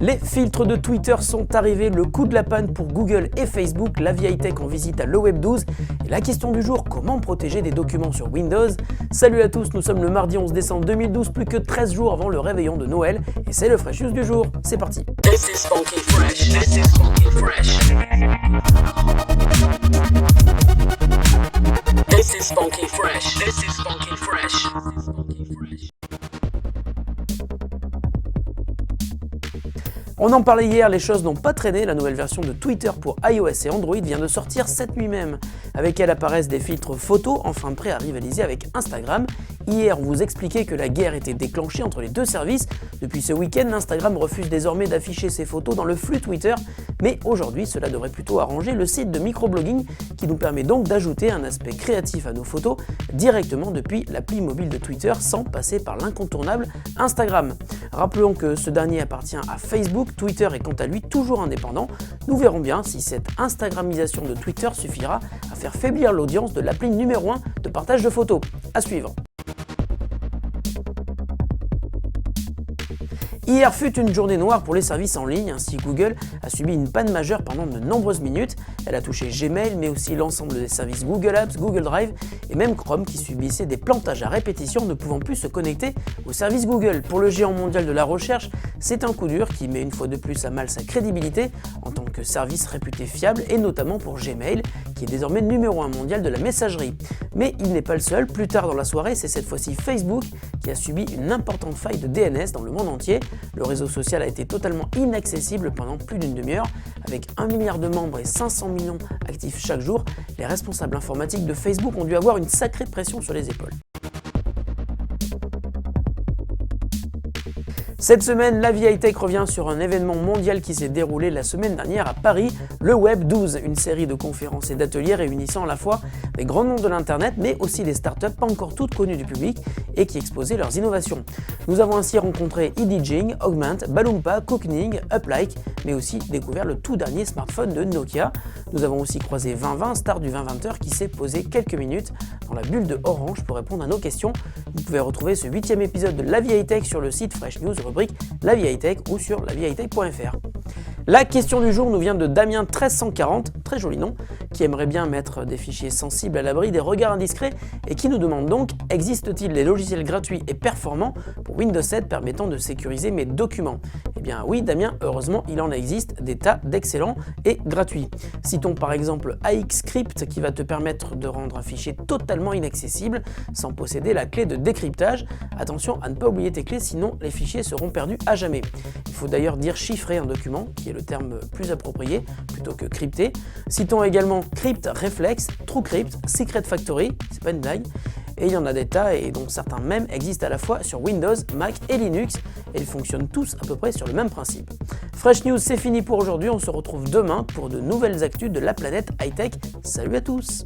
Les filtres de Twitter sont arrivés, le coup de la panne pour Google et Facebook, la vie high-tech en visite à le Web 12 et la question du jour, comment protéger des documents sur Windows? Salut à tous, nous sommes le mardi 11 décembre 2012, plus que 13 jours avant le réveillon de Noël et c'est le Fresh News du jour, c'est parti. This is funky fresh. This is funky fresh. This is funky fresh. This is funky fresh. On en parlait hier, les choses n'ont pas traîné, la nouvelle version de Twitter pour iOS et Android vient de sortir cette nuit même. Avec elle apparaissent des filtres photos, enfin prêts à rivaliser avec Instagram. Hier, on vous expliquait que la guerre était déclenchée entre les deux services. Depuis ce week-end, Instagram refuse désormais d'afficher ses photos dans le flux Twitter. Mais aujourd'hui, cela devrait plutôt arranger le site de microblogging qui nous permet donc d'ajouter un aspect créatif à nos photos directement depuis l'appli mobile de Twitter sans passer par l'incontournable Instagram. Rappelons que ce dernier appartient à Facebook, Twitter est quant à lui toujours indépendant. Nous verrons bien si cette Instagramisation de Twitter suffira à faire faiblir l'audience de l'appli numéro 1 de partage de photos. À suivre. Hier fut une journée noire pour les services en ligne, ainsi Google a subi une panne majeure pendant de nombreuses minutes. Elle a touché Gmail, mais aussi l'ensemble des services Google Apps, Google Drive et même Chrome qui subissait des plantages à répétition ne pouvant plus se connecter au service Google. Pour le géant mondial de la recherche, c'est un coup dur qui met une fois de plus à mal sa crédibilité en tant que service réputé fiable et notamment pour Gmail qui est désormais numéro 1 mondial de la messagerie. Mais il n'est pas le seul, plus tard dans la soirée, c'est cette fois-ci Facebook qui a subi une importante faille de DNS dans le monde entier. Le réseau social a été totalement inaccessible pendant plus d'une demi-heure. Avec 1 milliard de membres et 500 millions actifs chaque jour, les responsables informatiques de Facebook ont dû avoir une sacrée pression sur les épaules. Cette semaine, la vie high-tech revient sur un événement mondial qui s'est déroulé la semaine dernière à Paris, le Web 12, une série de conférences et d'ateliers réunissant à la fois des grands noms de l'internet mais aussi des startups pas encore toutes connues du public et qui exposaient leurs innovations. Nous avons ainsi rencontré Edijing, Augment, Balloompa, Cookening, Uplike, mais aussi découvert le tout dernier smartphone de Nokia. Nous avons aussi croisé 2020, star du 20-20h qui s'est posé quelques minutes dans la bulle de Orange pour répondre à nos questions. Vous pouvez retrouver ce 8e épisode de La Vie High-Tech sur le site Fresh News, rubrique La Vie High-Tech ou sur laviehighTech.fr. La question du jour nous vient de Damien 1340, très joli nom, qui aimerait bien mettre des fichiers sensibles à l'abri des regards indiscrets et qui nous demande donc: existe-t-il des logiciels gratuits et performants pour Windows 7 permettant de sécuriser mes documents? Eh bien oui Damien, heureusement il en existe des tas d'excellents et gratuits. Citons par exemple AXCrypt qui va te permettre de rendre un fichier totalement inaccessible sans posséder la clé de décryptage. Attention à ne pas oublier tes clés sinon les fichiers seront perdus à jamais. Il faut d'ailleurs dire chiffrer un document, qui est le terme plus approprié, plutôt que crypter. Citons également Crypt Reflex, TrueCrypt, Secret Factory, c'est pas une blague, et il y en a des tas et dont certains même existent à la fois sur Windows, Mac et Linux, et ils fonctionnent tous à peu près sur le même principe. Fresh News, c'est fini pour aujourd'hui, on se retrouve demain pour de nouvelles actus de la planète high-tech. Salut à tous!